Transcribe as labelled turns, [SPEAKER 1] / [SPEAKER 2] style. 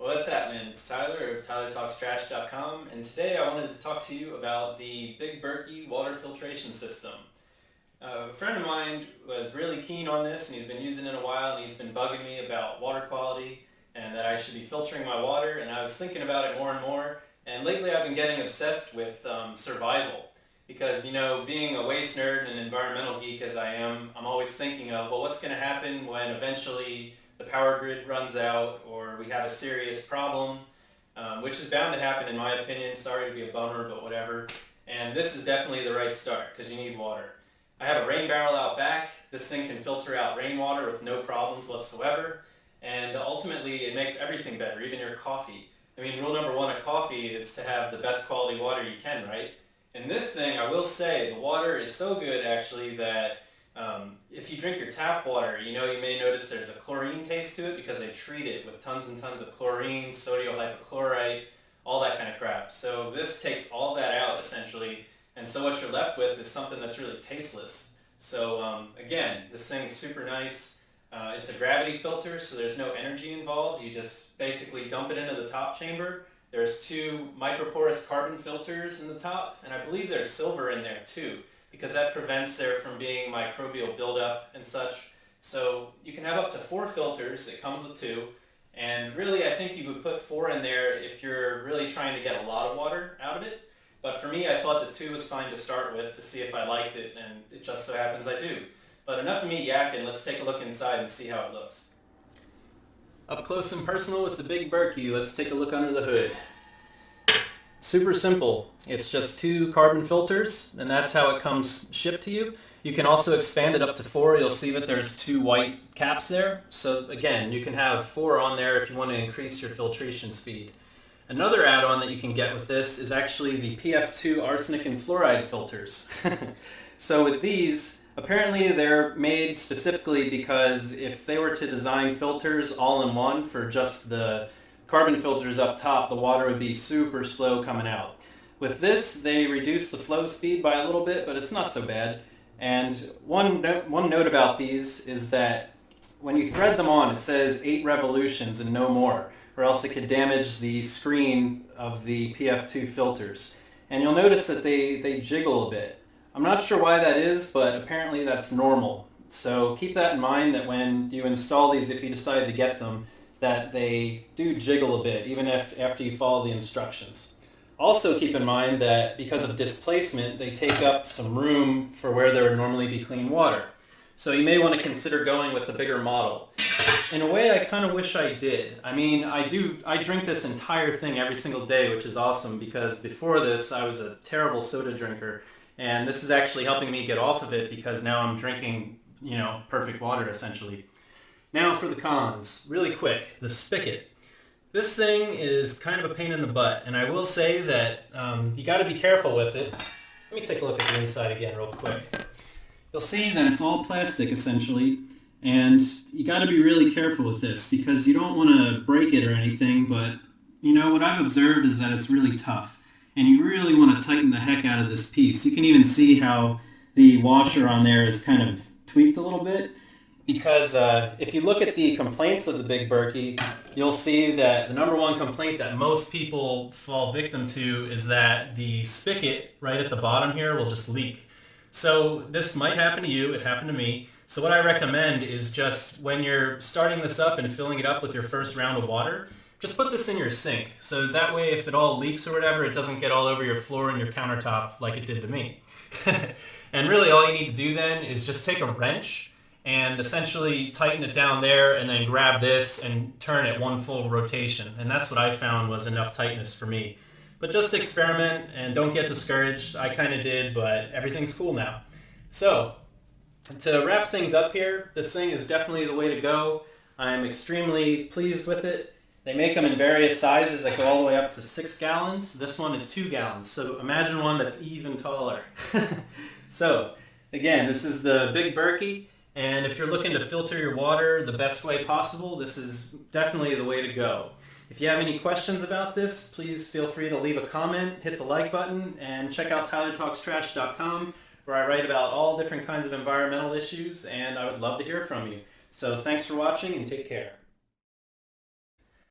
[SPEAKER 1] What's happening? It's Tyler of TylerTalksTrash.com, and today I wanted to talk to you about the Big Berkey water filtration system. A friend of mine was really keen on this, and he's been using it a while, and he's been bugging me about water quality and that I should be filtering my water, and I was thinking about it more and more, and lately I've been getting obsessed with survival. Because, being a waste nerd and an environmental geek as I am, I'm always thinking of, well, what's going to happen when eventually the power grid runs out or we have a serious problem, which is bound to happen in my opinion. Sorry to be a bummer, but whatever. And this is definitely the right start because you need water. I have a rain barrel out back. This thing can filter out rainwater with no problems whatsoever. And ultimately, it makes everything better, even your coffee. I mean, rule number one of coffee is to have the best quality water you can, right? In this thing, I will say, the water is so good, actually, that if you drink your tap water, you may notice there's a chlorine taste to it because they treat it with tons and tons of chlorine, sodium hypochlorite, all that kind of crap. So this takes all that out, essentially, and so what you're left with is something that's really tasteless. So again, this thing's super nice. It's a gravity filter, so there's no energy involved. You just basically dump it into the top chamber. There's two microporous carbon filters in the top, and I believe there's silver in there too, because that prevents there from being microbial buildup and such. So you can have up to 4 filters. It comes with 2, and really I think you would put 4 in there if you're really trying to get a lot of water out of it. But for me, I thought that 2 was fine to start with to see if I liked it, and it just so happens I do. But enough of me yakking, let's take a look inside and see how it looks. Up close and personal with the Big Berkey, let's take a look under the hood. Super simple. It's just 2 carbon filters, and that's how it comes shipped to you. You can also expand it up to 4. You'll see that there's 2 white caps there. So again, you can have 4 on there if you want to increase your filtration speed. Another add-on that you can get with this is actually the PF2 arsenic and fluoride filters. So with these, apparently they're made specifically because if they were to design filters all in one for just the carbon filters up top, the water would be super slow coming out. With this, they reduce the flow speed by a little bit, but it's not so bad. And one note about these is that when you thread them on, it says 8 revolutions and no more, or else it could damage the screen of the PF2 filters. And you'll notice that they jiggle a bit. I'm not sure why that is, but apparently that's normal. So keep that in mind that when you install these, if you decide to get them, that they do jiggle a bit, even if after you follow the instructions. Also keep in mind that because of displacement, they take up some room for where there would normally be clean water. So you may want to consider going with the bigger model. In a way, I kind of wish I did. I mean, I drink this entire thing every single day, which is awesome because before this, I was a terrible soda drinker. And this is actually helping me get off of it because now I'm drinking, perfect water essentially. Now for the cons, really quick, the spigot. This thing is kind of a pain in the butt, and I will say that you got to be careful with it. Let me take a look at the inside again real quick. You'll see that it's all plastic essentially, and you got to be really careful with this because you don't want to break it or anything, but what I've observed is that it's really tough. And you really want to tighten the heck out of this piece. You can even see how the washer on there is kind of tweaked a little bit. Because if you look at the complaints of the Big Berkey, you'll see that the number one complaint that most people fall victim to is that the spigot right at the bottom here will just leak. So this might happen to you, it happened to me. So what I recommend is just when you're starting this up and filling it up with your first round of water, just put this in your sink, so that way if it all leaks or whatever, it doesn't get all over your floor and your countertop like it did to me. And really all you need to do then is just take a wrench and essentially tighten it down there and then grab this and turn it 1 full rotation. And that's what I found was enough tightness for me. But just experiment and don't get discouraged. I kind of did, but everything's cool now. So to wrap things up here, this thing is definitely the way to go. I'm extremely pleased with it. They make them in various sizes that go all the way up to 6 gallons. This one is 2 gallons, so imagine one that's even taller. So, again, this is the Big Berkey, and if you're looking to filter your water the best way possible, this is definitely the way to go. If you have any questions about this, please feel free to leave a comment, hit the like button, and check out TylerTalksTrash.com, where I write about all different kinds of environmental issues, and I would love to hear from you. So thanks for watching, and take care.